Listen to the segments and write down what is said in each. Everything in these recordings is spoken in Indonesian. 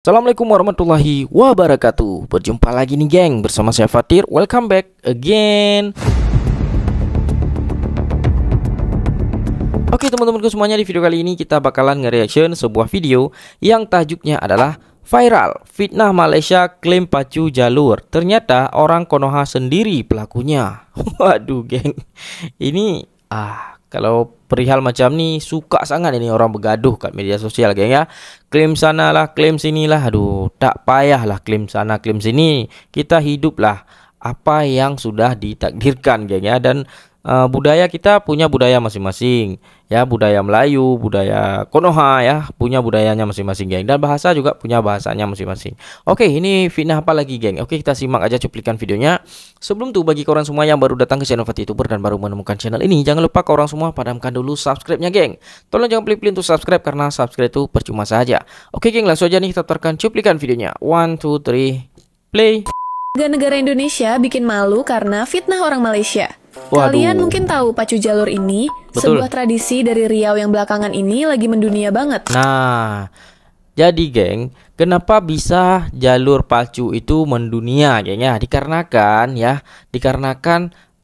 Assalamualaikum warahmatullahi wabarakatuh. Berjumpa lagi nih geng, bersama saya Fatir. Welcome back again. Oke teman-temanku semuanya, di video kali ini kita bakalan nge-reaction sebuah video yang tajuknya adalah viral, fitnah Malaysia klaim pacu jalur, ternyata orang Konoha sendiri pelakunya. Waduh geng, ini kalau perihal macam nih suka sangat ini orang bergaduh kat media sosial geng ya. Klaim sana lah, klaim sini lah. Aduh, tak payahlah klaim sana, klaim sini. Kita hiduplah apa yang sudah ditakdirkan geng ya. Dan budaya kita punya budaya masing-masing ya, budaya Melayu, budaya Konoha ya, punya budayanya masing-masing geng. Dan bahasa juga punya bahasanya masing-masing. Oke, ini fitnah apa lagi geng? Oke, kita simak aja cuplikan videonya. Sebelum itu, bagi korang semua yang baru datang ke channel Fatir Youtuber dan baru menemukan channel ini, jangan lupa korang semua padamkan dulu subscribe-nya geng. Tolong jangan pelit-pelit untuk subscribe karena subscribe itu percuma saja. Oke geng, langsung aja nih kita putarkan cuplikan videonya. 1, 2, 3, play. Negara Indonesia bikin malu karena fitnah orang Malaysia. Waduh. Kalian mungkin tahu pacu jalur ini, Betul. sebuah tradisi dari Riau yang belakangan ini lagi mendunia banget. Nah, jadi geng, kenapa bisa jalur pacu itu mendunia geng ya? Dikarenakan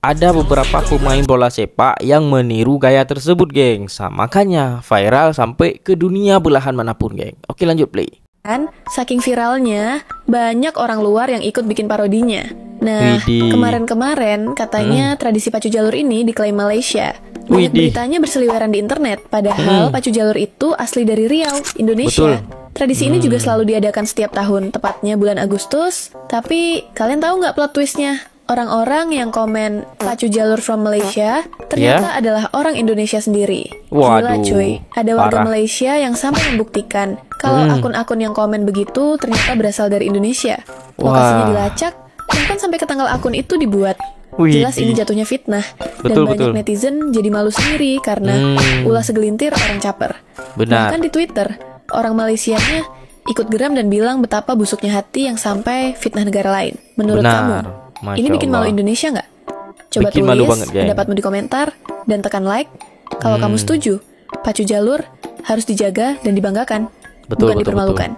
ada beberapa pemain bola sepak yang meniru gaya tersebut geng. Makanya viral sampai ke dunia belahan manapun geng. Oke, lanjut play. Dan saking viralnya, banyak orang luar yang ikut bikin parodinya. Nah, Widih. kemarin-kemarin katanya tradisi pacu jalur ini diklaim Malaysia. Banyak Widih. beritanya berseliweran di internet, padahal pacu jalur itu asli dari Riau, Indonesia. Betul. Tradisi ini juga selalu diadakan setiap tahun, tepatnya bulan Agustus. Tapi, kalian tahu nggak plot twistnya? Orang-orang yang komen pacu jalur from Malaysia ternyata adalah orang Indonesia sendiri. Gila Waduh, cuy, ada warga parah. Malaysia yang sampai membuktikan kalau akun-akun yang komen begitu ternyata berasal dari Indonesia. Lokasinya Wah. dilacak, bahkan sampai ke tanggal akun itu dibuat. Widih. Jelas ini jatuhnya fitnah. Betul, Dan banyak betul. netizen jadi malu sendiri karena ulah segelintir orang caper. Benar. Bahkan di Twitter, orang Malaysianya ikut geram dan bilang betapa busuknya hati yang sampai fitnah negara lain. Menurut Benar. kamu, Masya ini bikin malu Allah. Indonesia nggak? Coba Bikin malu tulis banget, geng. pendapatmu di komentar dan tekan like kalau kamu setuju. Pacu jalur harus dijaga dan dibanggakan, Betul, bukan betul, dipermalukan.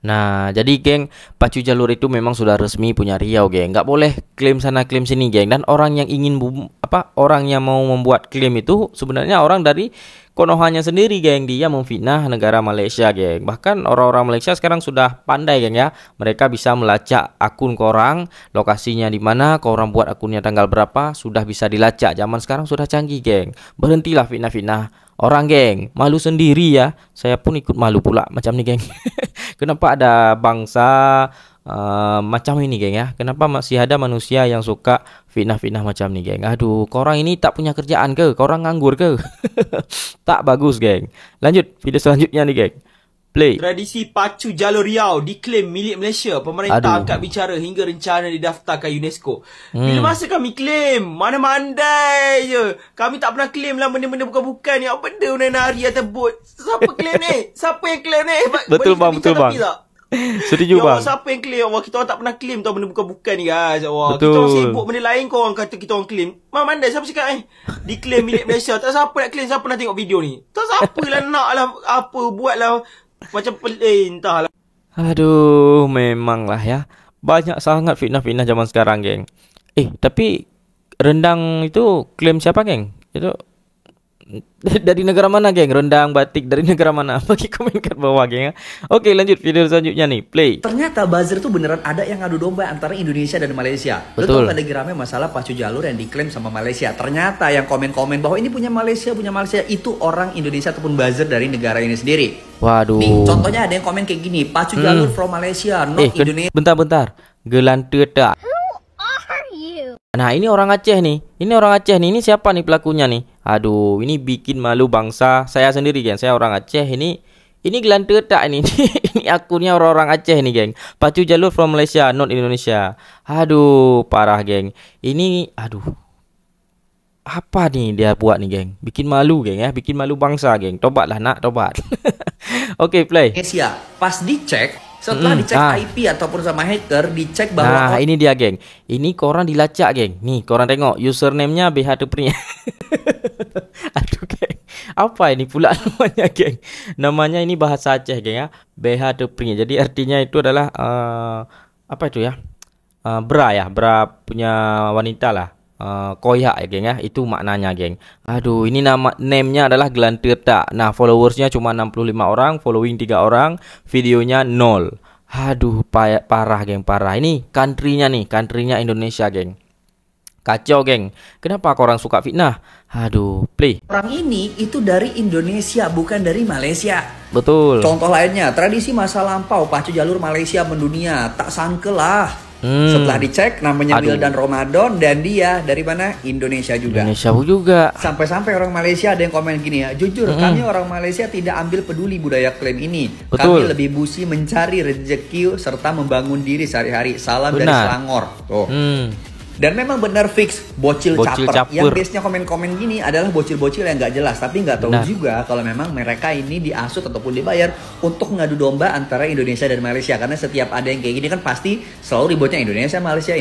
Nah, jadi geng, pacu jalur itu memang sudah resmi punya Riau, geng. Nggak boleh klaim sana klaim sini, geng. Dan orang yang ingin orang yang mau membuat klaim itu sebenarnya orang dari Konohanya sendiri, geng. Dia memfitnah negara Malaysia, geng. Bahkan orang-orang Malaysia sekarang sudah pandai, geng ya. Mereka bisa melacak akun korang, lokasinya di mana, korang buat akunnya tanggal berapa, sudah bisa dilacak. Zaman sekarang sudah canggih, geng. Berhentilah fitnah-fitnah orang, geng. Malu sendiri ya. Saya pun ikut malu pula macam ni, geng. Kenapa ada bangsa macam ini, geng ya? Kenapa masih ada manusia yang suka fitnah-fitnah macam ni, geng? Aduh, korang ini tak punya kerjaan ke? Korang nganggur ke? Tak bagus, geng. Lanjut video selanjutnya nih, geng. Play. Tradisi pacu jalur Riau diklaim milik Malaysia. Pemerintah Aduh. angkat bicara hingga rencana didaftarkan UNESCO. Bila masa kami klaim? Mana mandai je. Kami tak pernah klaim lah benda-benda bukan-bukan ni. Apa benda nari atas bot? Siapa klaim ni? Siapa yang klaim ni? Betul, bang, betul, bang. Setuju, Ya bang. Allah, siapa yang klaim? Allah, kita orang tak pernah klaim tau benda bukan-bukan ni, guys. Allah, Betul. kita orang sibuk benda lain, kau orang kata kita orang klaim. Mana mandai siapa cakap diklaim milik Malaysia. Tak siapa nak klaim, siapa nak tengok video ni. Tak siapa lah nak lah apa buat lah. Macam entahlah. Aduh, memang lah ya. Banyak sangat fitnah-fitnah zaman sekarang, geng. Tapi rendang itu klaim siapa, geng? Itu dari negara mana, geng? Rendang batik dari negara mana? Bagi komen kat bawah, geng ya. Oke, lanjut video selanjutnya nih. Play. Ternyata buzzer tuh beneran ada yang ngadu domba antara Indonesia dan Malaysia. Betul. Lu tau lagi rame masalah pacu jalur yang diklaim sama Malaysia. Ternyata yang komen-komen bahwa ini punya Malaysia itu orang Indonesia ataupun buzzer dari negara ini sendiri. Waduh. Nih, contohnya ada yang komen kayak gini, pacu jalur from Malaysia, not Indonesia. Bentar. Gelante tak. Nah, ini orang Aceh nih. Ini siapa nih pelakunya nih? Aduh, ini bikin malu bangsa. Saya sendiri, geng. Saya orang Aceh. Ini gelante tak ini. Ini akunnya orang-orang Aceh nih, geng. Pacu jalur from Malaysia, not Indonesia. Aduh, parah, geng. Ini apa nih dia buat nih, geng? Bikin malu, geng ya. Bikin malu bangsa, geng. Tobatlah, nak, tobat. Oke, play. Indonesia. Pas dicek, setelah dicek IP ataupun sama hacker, dicek bahwa Nah, ini dia, geng. Ini korang dilacak, geng. Nih, korang tengok username-nya BH Tepri. Aduh, geng. Apa ini pula namanya, geng? Namanya ini bahasa Aceh, geng ya. BH Tepring. Jadi artinya itu adalah apa itu ya? Bra ya, bra punya wanita lah. Koyak ya, geng ya. Itu maknanya, geng. Aduh, ini name-nya adalah Gelantirta. Nah, followersnya cuma 65 orang, following 3 orang, videonya 0. Aduh, parah, geng, parah. Ini country-nya Indonesia, geng. Kacau, geng. Kenapa orang suka fitnah? Aduh, play. Orang ini itu dari Indonesia, bukan dari Malaysia. Betul. Contoh lainnya, tradisi masa lampau pacu jalur Malaysia mendunia. Tak sangkelah. Setelah dicek, namanya Wildan Ramadan, dan dia dari mana? Indonesia juga. Indonesia juga. Sampai-sampai orang Malaysia ada yang komen gini ya, jujur kami orang Malaysia tidak ambil peduli budaya klaim ini. Betul. Kami lebih busi mencari rezeki serta membangun diri sehari-hari. Salam dari Selangor. Tuh. Dan memang benar fix bocil caper. Yang biasanya komen-komen gini adalah bocil-bocil yang nggak jelas, tapi nggak tahu juga kalau memang mereka ini diasut ataupun dibayar untuk ngadu domba antara Indonesia dan Malaysia. Karena setiap ada yang kayak gini kan pasti selalu ributnya Indonesia Malaysia.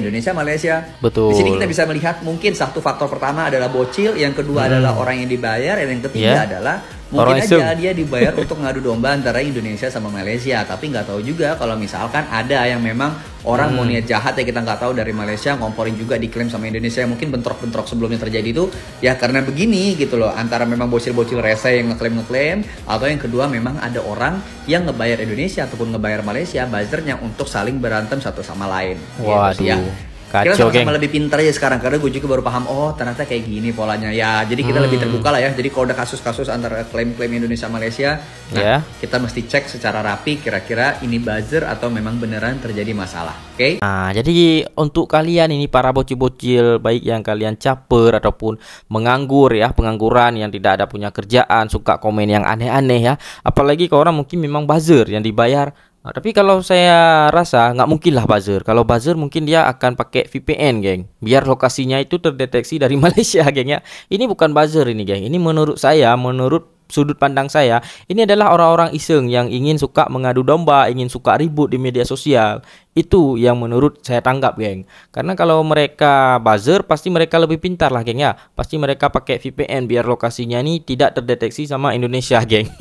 Betul. Di sini kita bisa melihat mungkin satu faktor pertama adalah bocil, yang kedua adalah orang yang dibayar, dan yang ketiga adalah mungkin aja dia dibayar untuk ngadu domba antara Indonesia sama Malaysia. Tapi nggak tahu juga kalau misalkan ada yang memang orang mau niat jahat ya, kita nggak tahu, dari Malaysia ngomporin juga diklaim sama Indonesia. Mungkin bentrok-bentrok sebelumnya terjadi itu ya karena begini gitu loh, antara memang bocil-bocil rese yang ngeklaim, atau yang kedua memang ada orang yang ngebayar Indonesia ataupun ngebayar Malaysia buzzernya untuk saling berantem satu sama lain. Waduh. Gitu, ya. Kacau, kita sama-sama geng. lebih pintar ya sekarang, karena gue juga baru paham, oh ternyata kayak gini polanya ya. Jadi kita lebih terbuka lah ya. Jadi kalau ada kasus-kasus antara klaim-klaim Indonesia Malaysia, nah kita mesti cek secara rapi kira-kira ini buzzer atau memang beneran terjadi masalah. Oke? Nah, jadi untuk kalian ini para bocil-bocil, baik yang kalian caper ataupun menganggur ya, pengangguran yang tidak ada punya kerjaan, suka komen yang aneh-aneh ya. Apalagi kalau orang mungkin memang buzzer yang dibayar. Nah, tapi kalau saya rasa nggak mungkin lah buzzer. Kalau buzzer mungkin dia akan pakai VPN, geng, biar lokasinya itu terdeteksi dari Malaysia, geng ya. Ini bukan buzzer ini, geng. Ini menurut saya, menurut sudut pandang saya, ini adalah orang-orang iseng yang ingin suka mengadu domba, ingin suka ribut di media sosial. Itu yang menurut saya tanggap, geng. Karena kalau mereka buzzer, pasti mereka lebih pintar lah, geng ya. Pasti mereka pakai VPN biar lokasinya ini tidak terdeteksi sama Indonesia, geng.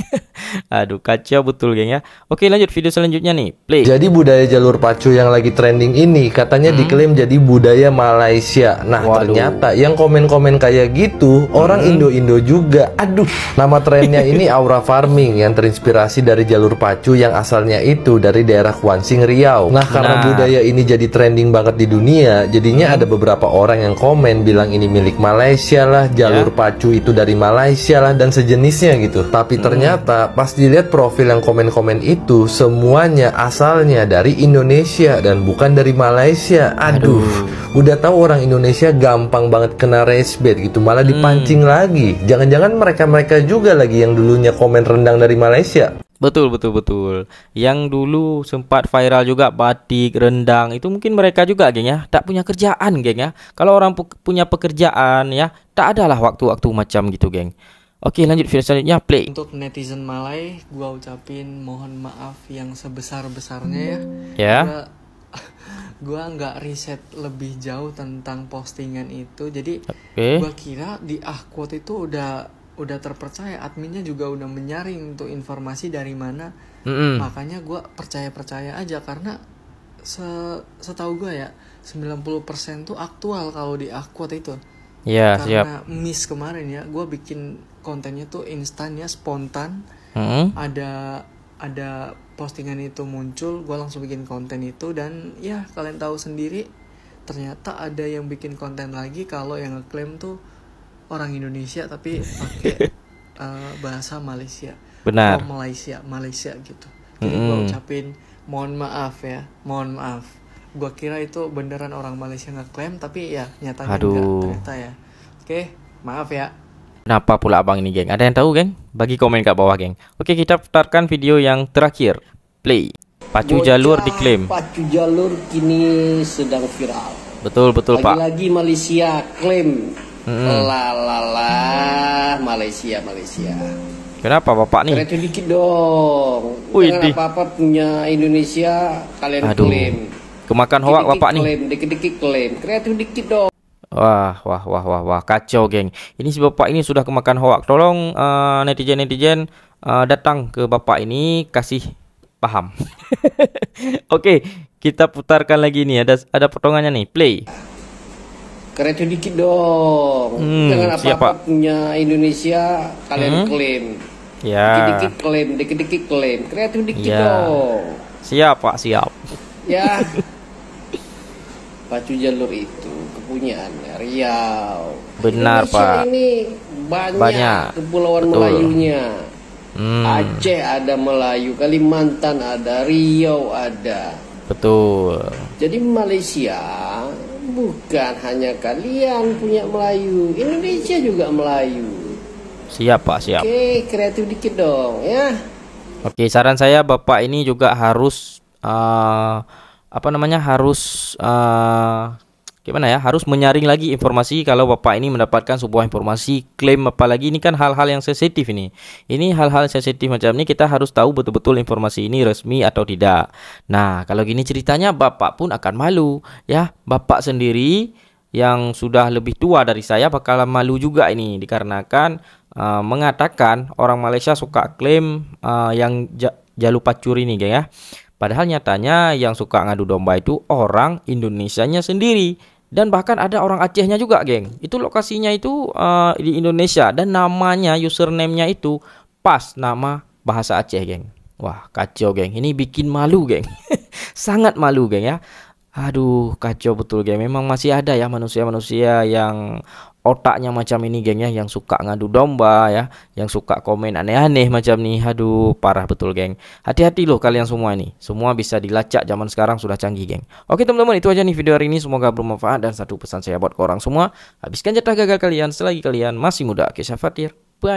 Aduh, kacau betul, geng ya. Oke, lanjut video selanjutnya nih, play. Jadi budaya jalur pacu yang lagi trending ini katanya diklaim jadi budaya Malaysia. Nah, ternyata yang komen-komen kayak gitu orang Indo-Indo juga. Aduh, nama trennya ini Aura Farming yang terinspirasi dari jalur pacu yang asalnya itu dari daerah Kuansing, Riau. Nah, karena budaya ini jadi trending banget di dunia, jadinya ada beberapa orang yang komen bilang ini milik Malaysia lah, jalur pacu itu dari Malaysia lah, dan sejenisnya gitu. Tapi ternyata pas dilihat profil yang komen-komen itu, semuanya asalnya dari Indonesia dan bukan dari Malaysia. Aduh, udah tahu orang Indonesia gampang banget kena resbet gitu, malah dipancing lagi. Jangan-jangan mereka-mereka juga lagi yang dulunya komen rendang dari Malaysia. Betul. Yang dulu sempat viral juga batik, rendang, itu mungkin mereka juga, geng ya. Tak punya kerjaan, geng ya. Kalau orang punya pekerjaan ya, tak adalah waktu-waktu macam gitu, geng. Oke, lanjut video selanjutnya, play. Untuk netizen Malay, gua ucapin mohon maaf yang sebesar-besarnya ya. Ya. Gua nggak riset lebih jauh tentang postingan itu. Jadi gua kira di Ahquote itu udah terpercaya, adminnya juga udah menyaring untuk informasi dari mana. Makanya gue percaya aja, karena setahu gue ya 90% tuh aktual kalau di Ahquote itu. Ya, karena miss kemarin ya, gue bikin kontennya tuh instan ya, spontan. Ada postingan itu muncul, gue langsung bikin konten itu, dan ya kalian tahu sendiri ternyata ada yang bikin konten lagi kalau yang ngeklaim tuh orang Indonesia tapi pakai bahasa Malaysia. Benar. Malaysia gitu. Jadi gue ucapin mohon maaf ya, mohon maaf. Gue kira itu beneran orang Malaysia ngeklaim, tapi ya nyatanya enggak ternyata ya. Oke, maaf ya. Kenapa pula abang ini, geng? Ada yang tahu, geng? Bagi komen kat bawah, geng. Oke, kita putarkan video yang terakhir. Play. Pacu jalur diklaim. Pacu jalur kini sedang viral. Betul, Pak. Lagi-lagi Malaysia klaim. Malaysia. Kenapa bapak nih? Kreatif dikit dong. Jangan apa-apa punya Indonesia kalian klaim. Kemakan hoak bapak nih. Dikit-dikit klaim. Kreatif dikit dong. Wah, kacau, geng. Ini si bapak ini sudah kemakan hoak. Tolong netizen-netizen datang ke bapak ini kasih paham. Oke, kita putarkan lagi nih. Ada potongannya nih. Play. Kreatif dikit dong. Jangan apa-apa punya Indonesia kalian klaim. Ya. Dikit-dikit klaim, dikit-dikit klaim. Kreatif dikit dong. Siap, Pak, siap. Ya. Pacu Jalur itu kepunyaannya Riau. Benar, Indonesia Pak. Ini banyak kepulauan Melayunya. Aceh ada Melayu, Kalimantan ada, Riau ada. Betul. Jadi Malaysia bukan hanya kalian punya Melayu, Indonesia juga Melayu. Siap, Pak, siap. Oke, kreatif dikit dong ya. Oke, saran saya bapak ini juga harus harus menyaring lagi informasi kalau bapak ini mendapatkan sebuah informasi klaim, apalagi ini kan hal-hal yang sensitif ini. Ini hal-hal sensitif macam ini kita harus tahu betul-betul informasi ini resmi atau tidak. Nah, kalau gini ceritanya bapak pun akan malu ya. Bapak sendiri yang sudah lebih tua dari saya bakal malu juga ini dikarenakan mengatakan orang Malaysia suka klaim yang jalur pacur ini, geng ya. Padahal nyatanya yang suka ngadu domba itu orang Indonesianya sendiri. Dan bahkan ada orang Acehnya juga, geng. Itu lokasinya itu di Indonesia. Dan namanya, username-nya itu pas nama bahasa Aceh, geng. Wah, kacau, geng. Ini bikin malu, geng. Sangat malu, geng ya. Aduh, kacau betul, geng. Memang masih ada ya manusia-manusia yang otaknya macam ini, geng ya, yang suka ngadu domba ya, yang suka komen aneh-aneh macam nih. Aduh, parah betul, geng. Hati-hati loh kalian semua ini. Semua bisa dilacak, zaman sekarang sudah canggih, geng. Oke teman-teman, itu aja nih video hari ini. Semoga bermanfaat, dan satu pesan saya buat ke orang semua: habiskan jatah gagal kalian selagi kalian masih muda. Kisah Fatir. Bye.